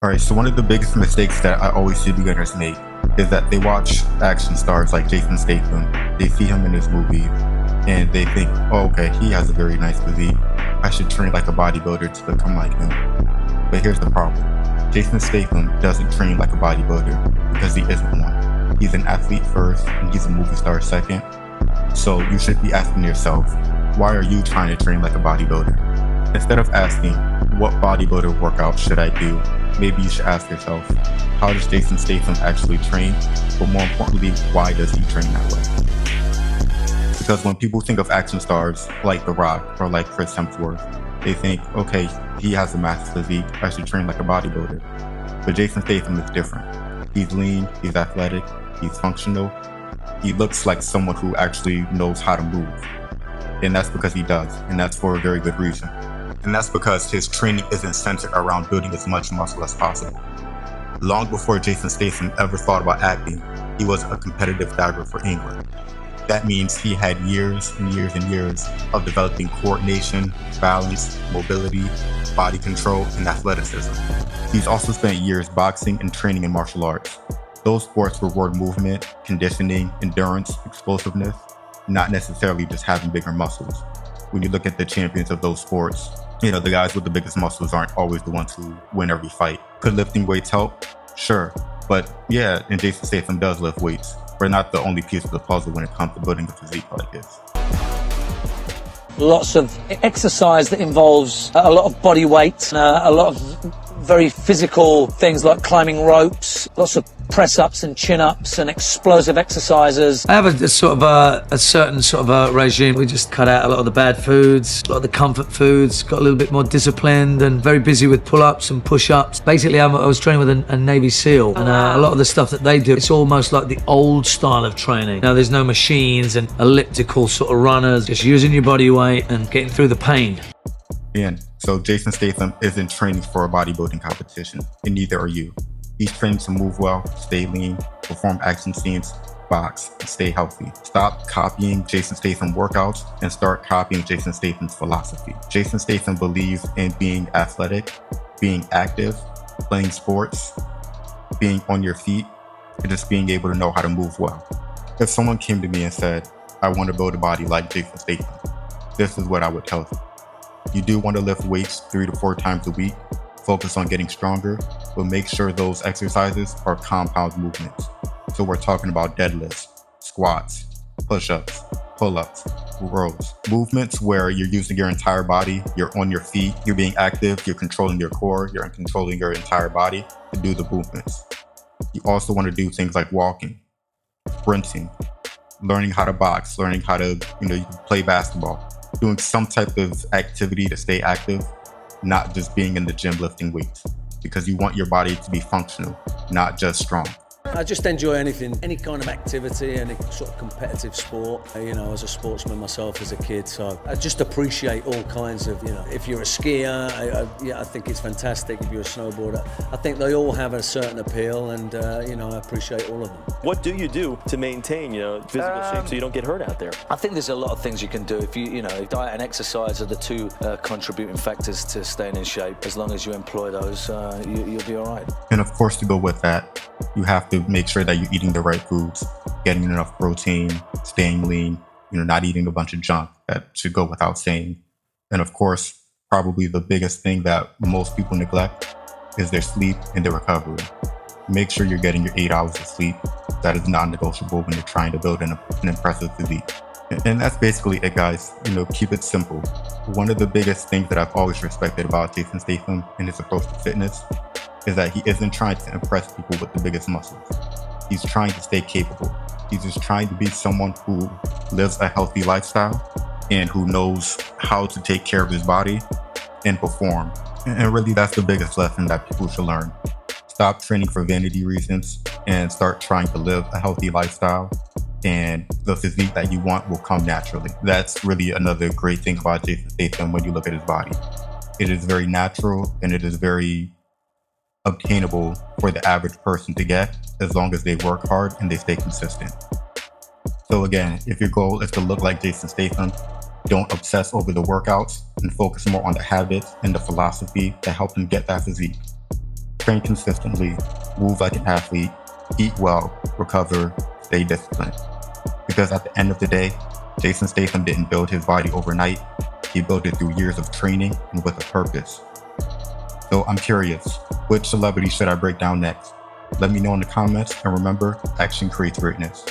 All right, so one of the biggest mistakes that I always see beginners make is that they watch action stars like Jason Statham. They see him in his movies and they think, oh, okay, he has a very nice physique. I should train like a bodybuilder to become like him. But here's the problem. Jason Statham doesn't train like a bodybuilder because he isn't one. He's an athlete first and he's a movie star second. So you should be asking yourself, why are you trying to train like a bodybuilder? Instead of asking, what bodybuilder workout should I do? Maybe you should ask yourself, how does Jason Statham actually train? But more importantly, why does he train that way? Because when people think of action stars like The Rock or like Chris Hemsworth, they think, okay, he has a massive physique, I should train like a bodybuilder. But Jason Statham is different. He's lean, he's athletic, he's functional. He looks like someone who actually knows how to move. And that's because he does, and that's for a very good reason. And that's because his training isn't centered around building as much muscle as possible. Long before Jason Statham ever thought about acting, he was a competitive diver for England. That means he had years and years and years of developing coordination, balance, mobility, body control, and athleticism. He's also spent years boxing and training in martial arts. Those sports reward movement, conditioning, endurance, explosiveness, not necessarily just having bigger muscles. When you look at the champions of those sports, the guys with the biggest muscles aren't always the ones who win every fight. Could lifting weights help? Sure. But yeah, and Jason Statham does lift weights. We're not the only piece of the puzzle when it comes to building a physique like this. Lots of exercise that involves a lot of body weight, a lot of very physical things like climbing ropes, lots of press-ups and chin-ups and explosive exercises. I have a certain sort of a regime. We just cut out a lot of the bad foods, a lot of the comfort foods, got a little bit more disciplined and very busy with pull-ups and push-ups. Basically, I was training with a Navy SEAL, and a lot of the stuff that they do, it's almost like the old style of training. Now, there's no machines and elliptical sort of runners, just using your body weight and getting through the pain. And so Jason Statham isn't training for a bodybuilding competition, and neither are you. He's training to move well, stay lean, perform action scenes, box, and stay healthy. Stop copying Jason Statham workouts and start copying Jason Statham's philosophy. Jason Statham believes in being athletic, being active, playing sports, being on your feet, and just being able to know how to move well. If someone came to me and said, I want to build a body like Jason Statham, this is what I would tell them. You do want to lift weights 3 to 4 times a week, focus on getting stronger, but make sure those exercises are compound movements. So we're talking about deadlifts, squats, push-ups, pull-ups, rows. Movements where you're using your entire body, you're on your feet, you're being active, you're controlling your core, you're controlling your entire body to do the movements. You also want to do things like walking, sprinting, learning how to box, learning how to, you can play basketball, doing some type of activity to stay active, not just being in the gym lifting weights, because you want your body to be functional, not just strong. I just enjoy anything, any kind of activity, any sort of competitive sport. As a sportsman myself as a kid, so I just appreciate all kinds of, if you're a skier, I think it's fantastic. If you're a snowboarder, I think they all have a certain appeal, and I appreciate all of them. What do you do to maintain, physical shape so you don't get hurt out there? I think there's a lot of things you can do. If diet and exercise are the two contributing factors to staying in shape. As long as you employ those, you'll be all right. And of course, to go with that, you have to make sure that you're eating the right foods, getting enough protein, staying lean, not eating a bunch of junk. That should go without saying. And of course, probably the biggest thing that most people neglect is their sleep and their recovery. Make sure you're getting your 8 hours of sleep. That is non-negotiable when you're trying to build an impressive physique. And that's basically it, guys. Keep it simple. One of the biggest things that I've always respected about Jason Statham and his approach to fitness is that he isn't trying to impress people with the biggest muscles. He's trying to stay capable. He's just trying to be someone who lives a healthy lifestyle and who knows how to take care of his body and perform. And really, that's the biggest lesson that people should learn. Stop training for vanity reasons and start trying to live a healthy lifestyle, and the physique that you want will come naturally. That's really another great thing about Jason Statham when you look at his body. It is very natural and it is very obtainable for the average person to get, as long as they work hard and they stay consistent. So again, if your goal is to look like Jason Statham, don't obsess over the workouts and focus more on the habits and the philosophy that help them get that physique. train consistently, move like an athlete, eat well, recover, stay disciplined. Because at the end of the day, Jason Statham didn't build his body overnight. He built it through years of training and with a purpose. So I'm curious, which celebrity should I break down next? Let me know in the comments, and remember, action creates greatness.